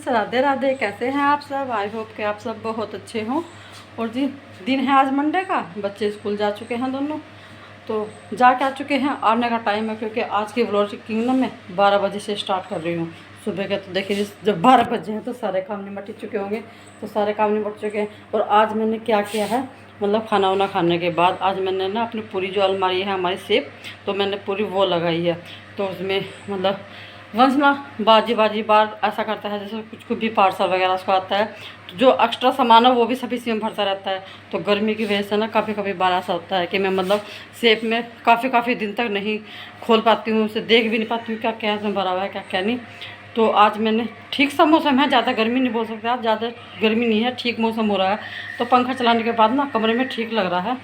Friends, Radhe Radhe. कैसे हैं आप सब? आई होप कि आप सब बहुत अच्छे हों। और जी, दिन है आज मंडे का, बच्चे स्कूल जा चुके हैं दोनों, तो जा के आ चुके हैं। आने का टाइम है क्योंकि आज की व्लॉगिंग ना मैं 12 बजे से स्टार्ट कर रही हूँ सुबह के। तो देखिए, जब 12 बजे हैं तो सारे काम निपट चुके होंगे, तो सारे काम निपट चुके हैं। और आज मैंने क्या किया है, मतलब खाना वाना खाने के बाद आज मैंने ना अपनी पूरी जो अलमारी है हमारी सेफ, तो मैंने पूरी वो लगाई है। तो उसमें मतलब वंश ना बाजी बार ऐसा करता है जैसे कुछ भी पार्सल वगैरह उसको आता है, तो जो एक्स्ट्रा सामान है वो भी सब इसी में भरता रहता है। तो गर्मी की वजह से ना कभी बार ऐसा होता है कि मैं मतलब सेफ में काफ़ी दिन तक नहीं खोल पाती हूँ, उसे देख भी नहीं पाती हूँ क्या क्या इसमें भरा हुआ है क्या क्या नहीं। तो आज मैंने, ठीक सा मौसम है, ज़्यादा गर्मी नहीं बोल सकते आप, ज़्यादा गर्मी नहीं है, ठीक मौसम हो रहा है। तो पंखा चलाने के बाद ना कमरे में ठीक लग रहा है।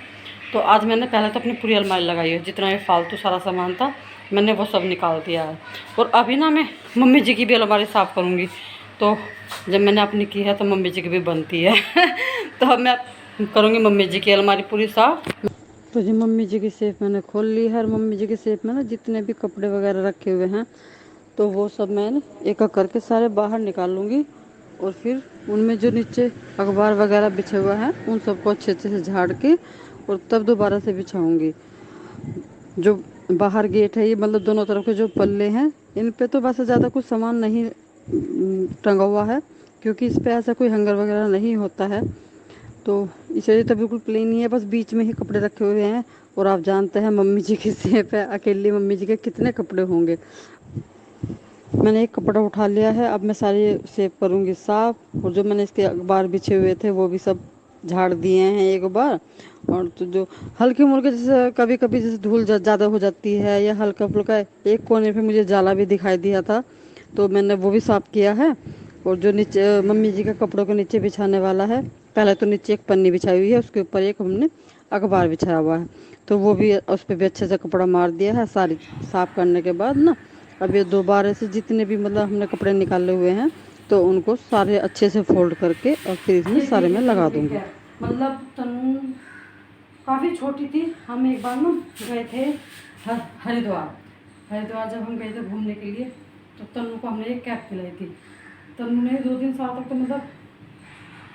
तो आज मैंने पहले तो अपनी पूरी अलमारी लगाई है, जितना भी फालतू सारा सामान था मैंने वो सब निकाल दिया है। और अभी ना मैं मम्मी जी की भी अलमारी साफ़ करूँगी। तो जब मैंने अपनी की है तो मम्मी जी की भी बनती है तो अब मैं करूँगी मम्मी जी की अलमारी पूरी साफ़। तो जी, मम्मी जी की सेफ मैंने खोल ली है। और मम्मी जी की सेफ में ना जितने भी कपड़े वगैरह रखे हुए हैं तो वो सब मैं एक एक करके सारे बाहर निकाल लूँगी। और फिर उनमें जो नीचे अखबार वगैरह बिछे हुए हैं उन सबको अच्छे से झाड़ के और तब दोबारा से बिछाऊँगी। जो बाहर गेट है, ये मतलब दोनों तरफ के जो पल्ले हैं, इन पे तो वैसे ज़्यादा कुछ सामान नहीं टंगा हुआ है, क्योंकि इस पे ऐसा कोई हैंगर वगैरह नहीं होता है। तो इसलिए तो बिल्कुल प्लेन ही है, बस बीच में ही कपड़े रखे हुए हैं। और आप जानते हैं मम्मी जी की सेफ है, अकेली मम्मी जी के कितने कपड़े होंगे। मैंने एक कपड़ा उठा लिया है, अब मैं सारी सेफ करूँगी साफ़। और जो मैंने इसके अखबार बिछे हुए थे वो भी सब झाड़ दिए हैं एक बार। और तो जो हल्के मुल्के जैसे कभी कभी जैसे धूल ज़्यादा हो जाती है या हल्का फुल्का, एक कोने पे मुझे जाला भी दिखाई दिया था, तो मैंने वो भी साफ़ किया है। और जो नीचे मम्मी जी के कपड़ों के नीचे बिछाने वाला है, पहले तो नीचे एक पन्नी बिछाई हुई है, उसके ऊपर एक हमने अखबार बिछाया हुआ है, तो वो भी उस पर भी अच्छे से कपड़ा मार दिया है सारी साफ़ करने के बाद ना। अब ये दोबारा से जितने भी मतलब हमने कपड़े निकाले हुए हैं तो उनको सारे अच्छे से फोल्ड करके और फिर इसमें सारे में लगा दूंगी। मतलब तनु काफ़ी छोटी थी, हम एक बार ना गए थे हरिद्वार जब हम गए थे घूमने के लिए, तो तनु को हमने एक कैप खिलाई थी। तनु ने 2 दिन साल तक तो मतलब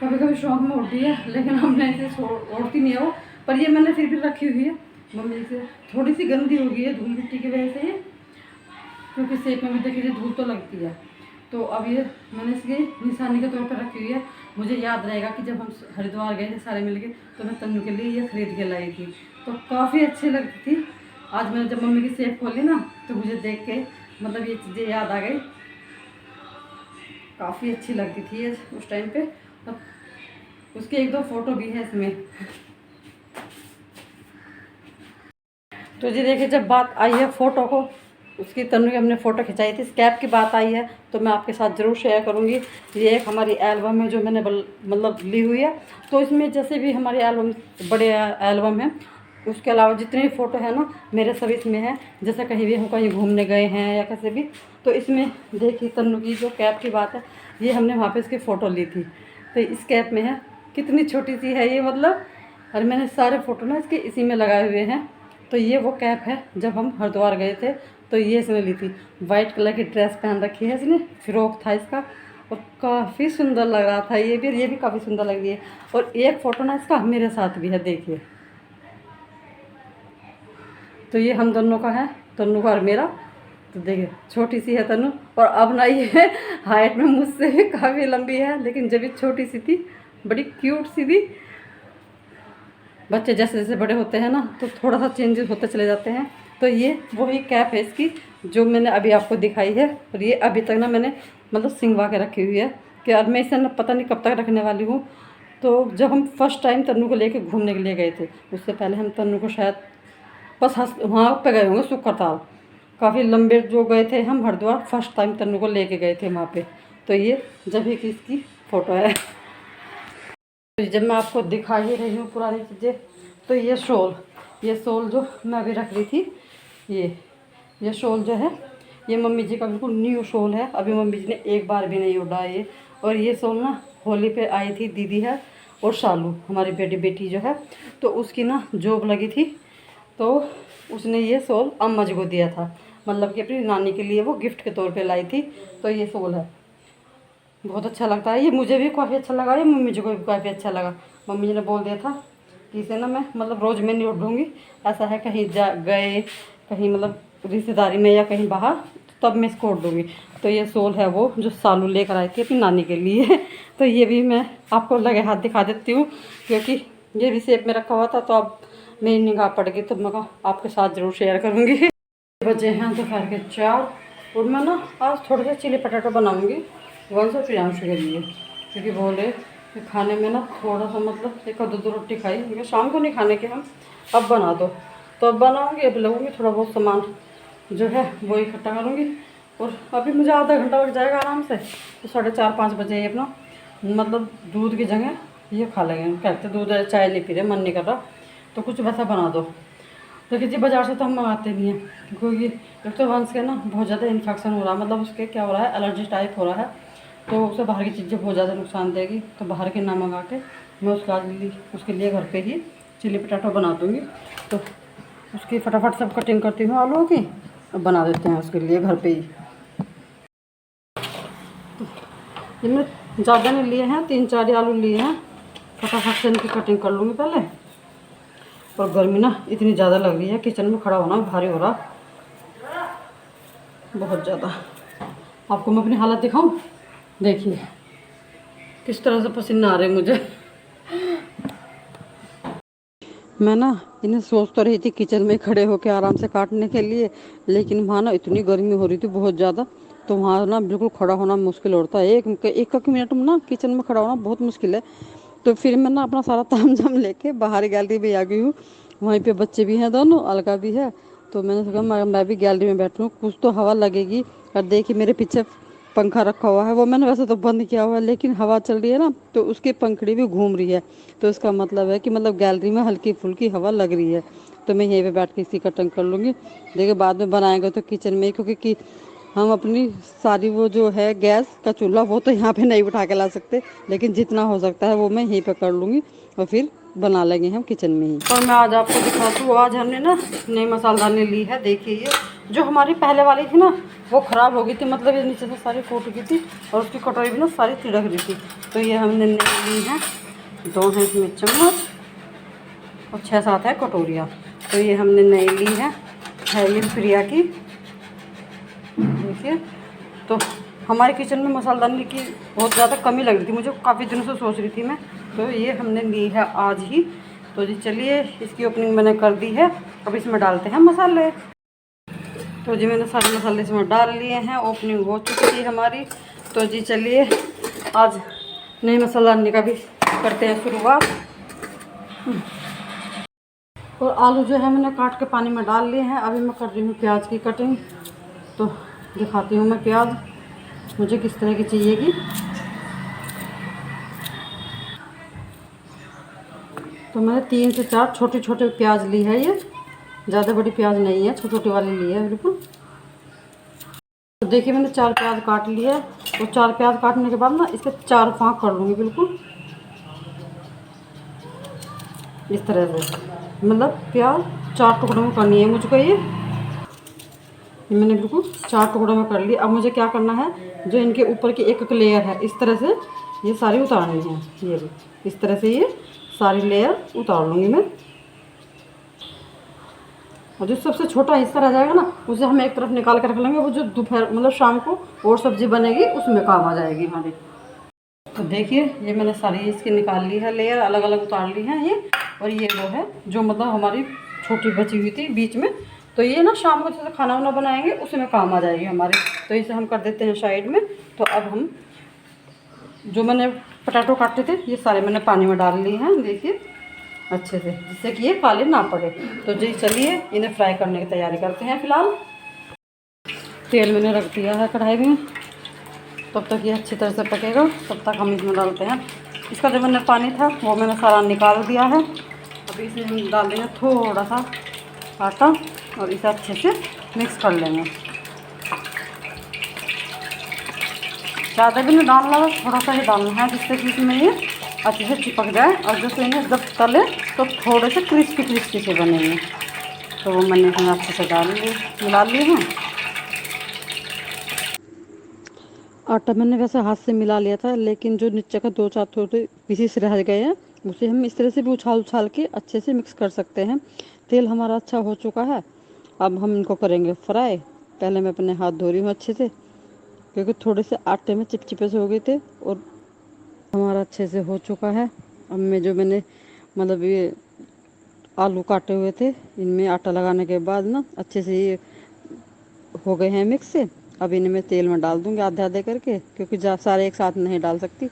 कभी शौक में उड़ती है, लेकिन हमने इसे उड़ती नहीं है वो। पर ये मैंने फिर भी रखी हुई है मम्मी से। थोड़ी सी गंदी हो गई है धूल मिट्टी की वजह से, क्योंकि सेब में भी देखिए धूल तो लगती है। तो अब ये मैंने इसकी निशानी के तौर पर रखी हुई है। मुझे याद रहेगा कि जब हम हरिद्वार गए थे सारे मिलके, तो मैं तन्नू के लिए ये खरीद के लाई थी, तो काफ़ी अच्छी लगती थी। आज मैंने जब मम्मी की सेब खोली ना, तो मुझे देख के मतलब ये चीज़ें याद आ गई। काफ़ी अच्छी लगती थी ये उस टाइम पे। और उसके 1-2 फोटो भी है इसमें। तो जी देखिए, जब बात आई है फ़ोटो को, उसकी तन्नू की हमने फ़ोटो खिंचाई थी, स्कैप की बात आई है तो मैं आपके साथ ज़रूर शेयर करूँगी। ये एक हमारी एल्बम है जो मैंने मतलब ली हुई है। तो इसमें जैसे भी हमारी एल्बम बड़े एल्बम है, उसके अलावा जितने भी फ़ोटो है ना मेरे सब इसमें है। जैसे कहीं भी हम कहीं घूमने गए हैं या कैसे भी, तो इसमें देखिए तन्नू की जो कैप की बात है, ये हमने वहाँ पर इसकी फ़ोटो ली थी, तो इस कैप में है। कितनी छोटी सी है ये मतलब। और मैंने सारे फ़ोटो ना इसके इसी में लगाए हुए हैं। तो ये वो कैप है जब हम हरिद्वार गए थे, तो ये इसने ली थी। वाइट कलर की ड्रेस पहन रखी है इसने, फ्रॉक था इसका, और काफ़ी सुंदर लग रहा था ये भी काफ़ी सुंदर लग रही है। और एक फ़ोटो ना इसका मेरे साथ भी है, देखिए। तो ये हम दोनों का है, तन्नू का और मेरा। तो देखिए छोटी सी है तन्नू, और अब ना ये हाइट में मुझसे भी काफ़ी लंबी है, लेकिन जब ये छोटी सी थी बड़ी क्यूट सी थी। बच्चे जैसे जैसे बड़े होते हैं ना तो थोड़ा सा चेंजेस होते चले जाते हैं। तो ये वही कैप है इसकी जो मैंने अभी आपको दिखाई है। और ये अभी तक ना मैंने मतलब सिंगवा के रखी हुई है कि अब मैं इसे ना पता नहीं कब तक रखने वाली हूँ। तो जब हम फर्स्ट टाइम तन्नू को लेके घूमने के लिए गए थे, उससे पहले हम तन्नू को शायद बस वहाँ पे गए होंगे सुक्करताल, काफ़ी लंबे जो गए थे हम हरिद्वार, फर्स्ट टाइम तन्नू को लेके गए थे वहाँ पे। तो ये जब ही की इसकी फ़ोटो है। तो जब मैं आपको दिखा ही रही हूँ पुरानी चीज़ें, तो ये शॉल जो मैं अभी रख रही थी, ये शॉल जो है ये मम्मी जी का बिल्कुल न्यू शॉल है, अभी मम्मी जी ने एक बार भी नहीं उड़ा ये। और ये शॉल ना होली पे आई थी, दीदी है और शालू हमारी बेटी जो है, तो उसकी ना जॉब लगी थी, तो उसने ये शॉल अम्मा जी को दिया था, मतलब कि अपनी नानी के लिए वो गिफ्ट के तौर पे लाई थी। तो ये शॉल है। बहुत अच्छा लगता है। ये मुझे भी काफ़ी अच्छा लगा, ये मम्मी जी को भी काफ़ी अच्छा लगा। मम्मी जी ने बोल दिया था कि इसे ना मैं मतलब रोज़ में नहीं उठूँगी, ऐसा है कहीं जा गए कहीं मतलब रिश्तेदारी में या कहीं बाहर, तब मैं इसको उठ दूँगी। तो ये सोल है वो जो सालू लेकर आई थी अपनी नानी के लिए तो ये भी मैं आपको लगे हाथ दिखा देती हूँ, क्योंकि ये भी सेप में रखा हुआ था तो अब मेरी निगाह पड़ गई, तो मैं कहा आपके साथ ज़रूर शेयर करूँगी। बचे हैं दोपहर के 4 और मैं ना आज थोड़े से चिली पटाटो बनाऊँगी वंश और प्रियांशु के लिए, क्योंकि बोले कि खाने में ना थोड़ा सा मतलब एक आध दो रोटी खाई, क्योंकि शाम को नहीं खाने के हम, अब बना दो। तो अब बनाऊँगी, अब लगूँगी थोड़ा बहुत सामान जो है वो इकट्ठा करूँगी। और अभी मुझे आधा घंटा लग जाएगा आराम से, तो 4:30-5 बजे ये अपना मतलब दूध की जगह ये खा लेंगे। कहते दूध चाय नहीं पी रहे, मन नहीं कर रहा, तो कुछ वैसा बना दो। देखिए जी बाज़ार से तो हम मंगाते नहीं हैं, क्योंकि एक तो वंश के ना बहुत ज़्यादा इन्फेक्शन हो रहा है, मतलब उसके क्या हो रहा है, एलर्जी टाइप हो रहा है, तो उसे बाहर की चीज़ें बहुत ज़्यादा नुकसान देगी। तो बाहर के ना मंगा के मैं उसके लिए घर पे ही चिली पटाटो बना दूँगी। तो उसकी फटाफट सब कटिंग करती हूँ आलूओं की, और बना देते हैं उसके लिए घर पे ही। इनमें ज़्यादा नहीं लिए हैं, 3-4 ही आलू लिए हैं, फटाफट से इनकी कटिंग कर लूँगी पहले। और गर्मी ना इतनी ज़्यादा लग रही है, किचन में खड़ा होना भारी हो रहा बहुत ज़्यादा। आपको मैं अपनी हालत दिखाऊं, देखिए किस तरह से पसीना आ रहे हैं मुझे। मैं ना इन्हें सोच तो रही थी किचन में खड़े होकर आराम से काटने के लिए, लेकिन वहाँ ना इतनी गर्मी हो रही थी बहुत ज़्यादा, तो वहाँ ना बिल्कुल खड़ा होना मुश्किल होता है। एक मिनट में ना किचन में खड़ा होना बहुत मुश्किल है। तो फिर मैं ना अपना सारा ताम झाम लेके बाहर गैलरी में आ गई हूँ। वहीं पे बच्चे भी हैं दोनों, अलगा भी है, तो मैंने सोचा मैं भी गैलरी में बैठूँ, कुछ तो हवा लगेगी। और देखिए मेरे पीछे पंखा रखा हुआ है, वो मैंने वैसे तो बंद किया हुआ है, लेकिन हवा चल रही है ना, तो उसकी पंखड़ी भी घूम रही है, तो इसका मतलब है कि मतलब गैलरी में हल्की फुल्की हवा लग रही है। तो मैं यहीं पे बैठ के इसी कटिंग कर लूँगी। देखिए बाद में बनाएंगे तो किचन में, क्योंकि हम अपनी सारी वो जो है गैस का चूल्हा वो तो यहाँ पे नहीं उठा के ला सकते, लेकिन जितना हो सकता है वो मैं यहीं पे कर लूँगी, और फिर बना लेंगे हम किचन में ही। और मैं आज आपको दिखाती हूँ, आज हमने ना नई मसालदानी ली है। देखिए ये जो हमारी पहले वाली थी ना वो ख़राब हो गई थी, मतलब ये नीचे से सारी फूट गई थी और उसकी कटोरी भी ना सारी तिड़क रही थी। तो ये हमने नई ली है, 2 हैं इसमें चम्मच और 6-7 है कटोरियाँ। तो ये हमने नई ली है ये प्रिया की। देखिए तो हमारे किचन में मसालदानी की बहुत ज़्यादा कमी लग रही थी मुझे, काफ़ी दिनों से सोच रही थी मैं, तो ये हमने ली है आज ही। तो जी चलिए इसकी ओपनिंग मैंने कर दी है, अब इसमें डालते हैं मसाले। तो जी मैंने सारे मसाले इसमें डाल लिए हैं, ओपनिंग हो चुकी थी हमारी। तो जी चलिए आज नई मसालदानी का भी करते हैं शुरुआत। और आलू जो है मैंने काट के पानी में डाल लिए हैं, अभी मैं कर रही हूँ प्याज की कटिंग। तो दिखाती हूँ मैं प्याज मुझे किस तरह की चाहिएगी। तो मैंने 3 से 4 छोटे छोटे प्याज ली है, ये ज़्यादा बड़ी प्याज नहीं है, छोटी छोटी वाली ली है बिल्कुल। तो देखिए मैंने 4 प्याज काट लिए, तो 4 प्याज काटने के बाद ना इसके 4 फाँक कर लूँगी बिल्कुल इस तरह से, मतलब प्याज 4 टुकड़ों में करनी है मुझको। ये मैंने बिल्कुल 4 टुकड़ों में कर ली। अब मुझे क्या करना है, जो इनके ऊपर की एक लेयर है इस तरह से ये सारी उतारनी है। ये भी इस तरह से ये सारी लेयर उतार लूँगी मैं। और जो सबसे छोटा हिस्सा रह जाएगा ना उसे हम एक तरफ निकाल कर रख लेंगे, वो जो दोपहर मतलब शाम को और सब्ज़ी बनेगी उसमें काम आ जाएगी हमारी। तो देखिए ये मैंने सारी इसकी निकाल ली है लेयर, अलग अलग उतार ली है ये। और ये वो है जो मतलब हमारी छोटी बची हुई थी बीच में, तो ये ना शाम को जैसे खाना वाना बनाएंगे उसमें काम आ जाएगी हमारे। तो इसे हम कर देते हैं साइड में। तो अब हम जो मैंने पटाटो काटे थे ये सारे मैंने पानी में डाल लिए हैं, देखिए अच्छे से, जिससे कि ये काले ना पड़े। तो जी चलिए इन्हें फ्राई करने की तैयारी करते हैं। फ़िलहाल तेल मैंने रख दिया है कढ़ाई में, तब तक ये अच्छी तरह से पकेगा, तब तक हम इसमें डालते हैं इसका जो मैंने पानी था वो मैंने सारा निकाल दिया है। अभी इसमें हम डाल देंगे थोड़ा सा आटा और इसे अच्छे से मिक्स कर लेंगे। ज़्यादा भी नहीं डालना, थोड़ा सा ही डालना है, जिससे कि इसमें ये अच्छे से चिपक जाए। और जैसे इन्हें जब तले तो थोड़े से क्रिस्पी क्रिस्पी से बनेंगे। तो वो मैंने इसमें अच्छे से मिला लिए हैं। आटा मैंने वैसे हाथ से मिला लिया था, लेकिन जो नीचे का 2-4 थोड़े पीसेस रह गए हैं उसे हम इस तरह से भी उछाल उछाल के अच्छे से मिक्स कर सकते हैं। तेल हमारा अच्छा हो चुका है, अब हम इनको करेंगे फ्राई। पहले मैं अपने हाथ धो रही हूँ अच्छे से, क्योंकि थोड़े से आटे में चिपचिपे से हो गए थे। और हमारा अच्छे से हो चुका है। अब मैं जो मैंने मतलब ये आलू काटे हुए थे, इनमें आटा लगाने के बाद ना अच्छे से ये हो गए हैं मिक्स से। अब इन्हें मैं तेल में डाल दूंगी आधे आधे करके, क्योंकि सारे एक साथ नहीं डाल सकती,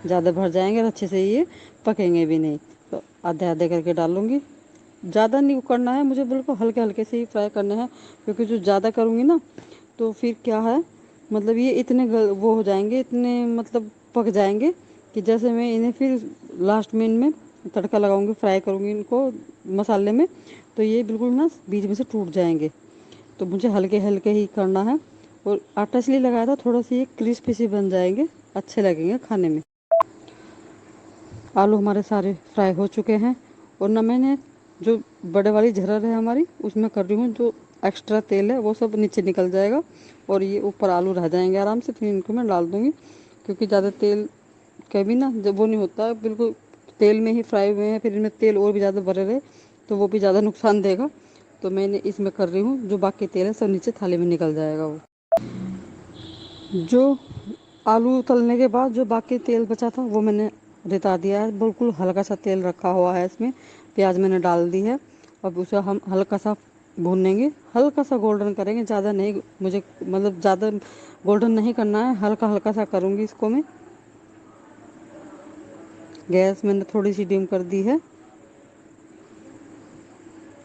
ज़्यादा भर जाएंगे और अच्छे से ये पकेंगे भी नहीं। तो आधे आधे करके डालूंगी। ज़्यादा नहीं करना है मुझे, बिल्कुल हल्के हल्के से ही फ्राई करने हैं, क्योंकि जो ज़्यादा करूँगी ना तो फिर क्या है, मतलब ये इतने वो हो जाएंगे, इतने मतलब पक जाएंगे कि जैसे मैं इन्हें फिर लास्ट में इनमें तड़का लगाऊंगी, फ्राई करूँगी इनको मसाले में, तो ये बिल्कुल ना बीच में से टूट जाएंगे। तो मुझे हल्के हल्के ही करना है। और आटा इसलिए लगाया था, थोड़ा सी ये क्रिस्पी सी बन जाएंगे, अच्छे लगेंगे खाने में। आलू हमारे सारे फ्राई हो चुके हैं। और ना मैंने जो बड़े वाली झरर है हमारी, उसमें कर रही हूँ, जो एक्स्ट्रा तेल है वो सब नीचे निकल जाएगा और ये ऊपर आलू रह जाएंगे आराम से। फिर इनको मैं डाल दूँगी, क्योंकि ज़्यादा तेल कभी ना जब वो नहीं होता, बिल्कुल तेल में ही फ्राई हुए हैं, फिर इनमें तेल और भी ज़्यादा भरे रहे तो वो भी ज़्यादा नुकसान देगा। तो मैंने इसमें कर रही हूँ, जो बाकी तेल है सब नीचे थाली में निकल जाएगा। वो जो आलू तलने के बाद जो बाकी तेल बचा था वो मैंने रिता दिया है। बिल्कुल हल्का सा तेल रखा हुआ है इसमें, प्याज मैंने डाल दी है। अब उसे हम हल्का सा भूनेंगे, हल्का सा गोल्डन करेंगे, ज़्यादा नहीं, मुझे मतलब ज़्यादा गोल्डन नहीं करना है, हल्का हल्का सा करूँगी इसको मैं। गैस मैंने थोड़ी सी डिम कर दी है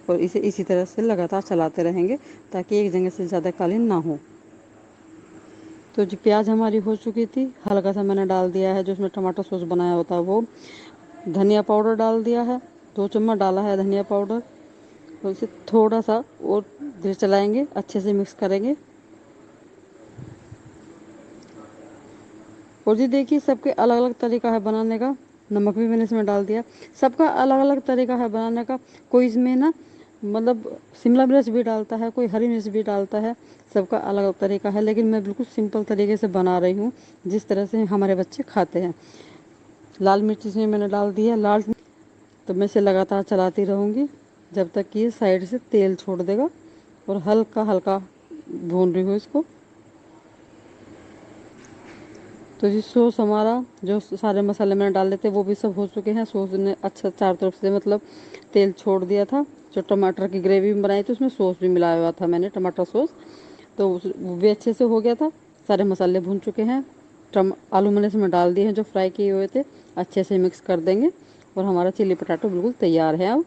और इसे इसी तरह से लगातार चलाते रहेंगे, ताकि एक जगह से ज़्यादा कालीन ना हो। तो जो प्याज हमारी हो चुकी थी, हल्का सा मैंने डाल दिया है जो उसमें टमाटर सॉस बनाया होता है वो। धनिया पाउडर डाल दिया है, 2 चम्मच डाला है धनिया पाउडर। और इसे थोड़ा सा और देर चलाएंगे, अच्छे से मिक्स करेंगे। और जी देखिए, सबके अलग अलग तरीका है बनाने का। नमक भी मैंने इसमें डाल दिया। सबका अलग अलग तरीका है बनाने का। कोई इसमें ना मतलब शिमला मिर्च भी डालता है, कोई हरी मिर्च भी डालता है, सबका अलग अलग तरीका है। लेकिन मैं बिल्कुल सिंपल तरीके से बना रही हूँ, जिस तरह से हमारे बच्चे खाते हैं। लाल मिर्च इसमें मैंने डाल दी है, लाल। तो मैं इसे लगातार चलाती रहूँगी जब तक कि ये साइड से तेल छोड़ देगा। और हल्का हल्का भून रही हूँ इसको। तो जी सॉस हमारा, जो सारे मसाले मैंने डाले थे वो भी सब हो चुके हैं। सॉस ने अच्छा चारों तरफ से मतलब तेल छोड़ दिया था। जो टमाटर की ग्रेवी में बनाई थी उसमें सॉस भी मिलाया हुआ था मैंने, टमाटर सॉस, तो वो भी अच्छे से हो गया था। सारे मसाले भून चुके हैं। आलू मैंने इसमें डाल दिए हैं जो फ्राई किए हुए थे, अच्छे से मिक्स कर देंगे और हमारा चिली पटाटो बिल्कुल तैयार है अब।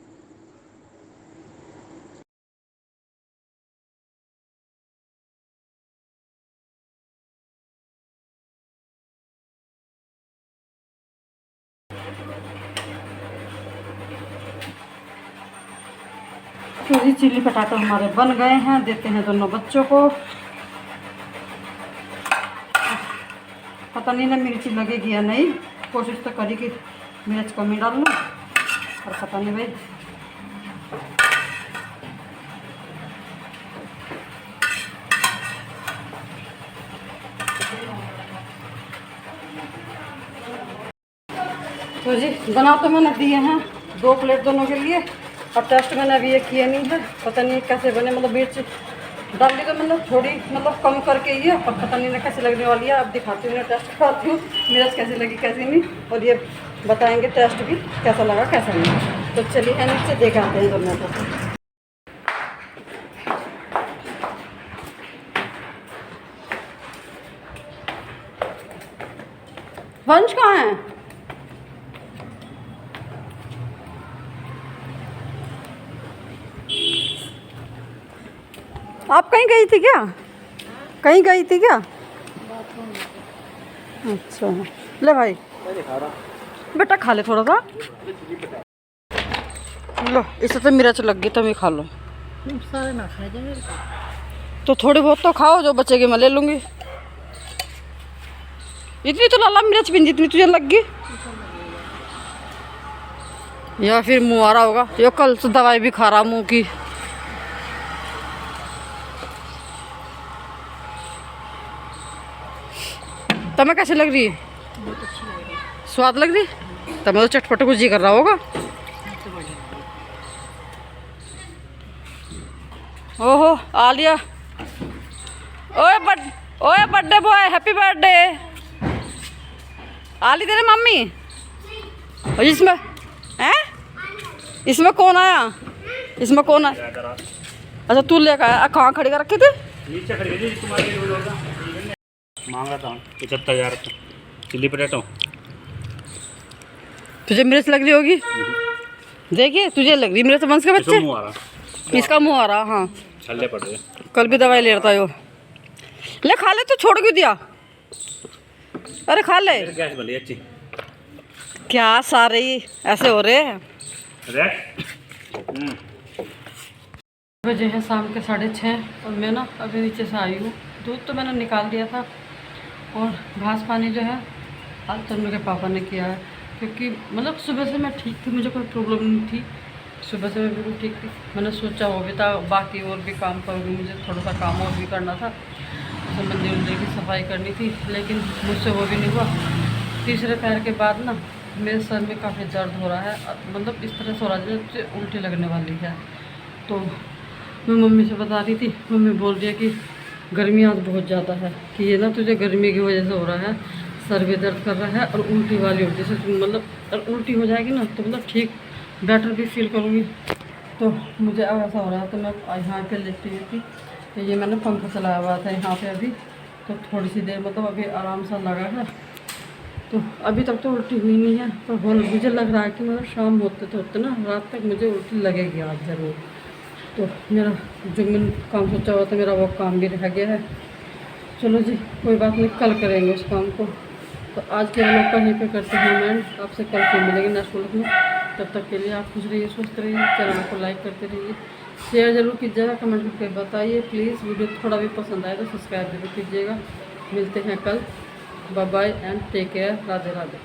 तो जी चिली पटाटो हमारे बन गए हैं, देते हैं दोनों बच्चों को। पता नहीं ना मिर्ची लगेगी या नहीं, कोशिश तो करी कि मिर्च कमी डाल लूँ, और पता नहीं भाई। तो जी बना तो मैंने दिए हैं 2 प्लेट दोनों के लिए, और टेस्ट मैंने अभी ये किया नहीं है, पता नहीं कैसे बने। मतलब मिर्च डाल दी तो मैंने थोड़ी मतलब कम करके ये, और पता नहीं ना कैसे लगने वाली है। अब दिखाती हूँ, टेस्ट कराती हूँ मिर्च कैसी लगी कैसी नहीं, और ये बताएंगे टेस्ट भी कैसा लगा कैसा नहीं। तो चलिए नीचे देख आते हैं दोनों को। वंश कहाँ है? आप कहीं गई थी क्या? कहीं गई थी क्या? अच्छा ले भाई, बेटा खा ले थोड़ा सा। लो इसे तो मिर्च लग गई, तुम ही खा लो। सारे ना खाए जाए तो थोड़ी बहुत तो खाओ, जो बचेगी मैं ले लूँगी। इतनी तो लाला मिर्च भी जितनी तुझे लग गई, या फिर मुँह आ रहा होगा। यो कल से दवाई भी खा रहा मुँह की। तुम्हें कैसे लग रही है? बहुत अच्छी लग रही है। स्वाद लग रही? तुम्हें तो चटपट कुछ जी कर रहा होगा। ओहो आ लिया। ओए बर्थडे बॉय, हैप्पी बर्थडे। आ ली तेरे मम्मी? और इसमें हैं? इसमें कौन आया? इसमें कौन आया? अच्छा तू लेकर आया। कहाँ खड़ी कर रखी थी? नीचे खड़ी थी तुम्हारे मांगा था 75,000 चिल्ली पटेटो। तुझे मिर्च लग रही होगी। देखिए तुझे लग रही मिर्च। वंश के बच्चे मुँह आ रहा, इसका मुंह आ रहा। हाँ छल्ले पड़ रहे। कल भी दवाई ले रहा था यो। ले खा ले, तू छोड़ क्यों दिया? अरे खा ले। गैस बनी अच्छी। क्या सारे ही ऐसे हो रहे हैं। बजे है शाम के 6:30 और मैं ना अभी नीचे से आई हूँ। दूध तो मैंने निकाल दिया था और घास पानी जो है आज तन्नू के पापा ने किया है, क्योंकि मतलब सुबह से मैं ठीक थी, मुझे कोई प्रॉब्लम नहीं थी। सुबह से मैं बिल्कुल ठीक थी। मैंने सोचा वो भी था बाकी और भी काम करूँगी, मुझे थोड़ा सा काम और भी करना था, जैसे मंदिर उंदिर की सफाई करनी थी, लेकिन मुझसे वो भी नहीं हुआ। तीसरे पैर के बाद ना मेरे सर में काफ़ी दर्द हो रहा है, मतलब इस तरह से हो रहा है जैसे उल्टी लगने वाली है। तो मैं मम्मी से बता रही थी, मम्मी बोल रही है कि गर्मी आज बहुत ज़्यादा है, कि ये ना तुझे गर्मी की वजह से हो रहा है, सर भी दर्द कर रहा है और उल्टी वाली हो, जैसे मतलब और उल्टी हो जाएगी ना तो मतलब ठीक बेटर भी फील करूँगी। तो मुझे अब ऐसा हो रहा है, तो मैं यहाँ पे लेटी हुई थी, तो ये मैंने पंखा चलाया हुआ था यहाँ पे अभी, तो थोड़ी सी देर मतलब अभी आराम सा लगा है। तो अभी तक तो उल्टी हुई नहीं है, पर मुझे लग रहा है कि मतलब शाम होते ना रात तक मुझे उल्टी लगेगी आज ज़रूर। तो मेरा जो मैंने काम सोचा हुआ था मेरा वो काम भी रह गया है। चलो जी कोई बात नहीं, कल करेंगे उस काम को। तो आज के व्लॉग का यहीं पे करते हैं मैंने, आपसे कल फिर मिलेंगे नेक्स्ट व्लॉग में। तब तक के लिए आप खुश रहिए, स्वस्थ रहिए, चैनल को लाइक करते रहिए, शेयर ज़रूर कीजिएगा, कमेंट करके बताइए प्लीज़। वीडियो थोड़ा भी पसंद आए तो सब्सक्राइब जरूर कीजिएगा। मिलते हैं कल। Bye bye and take care. Radhe Radhe.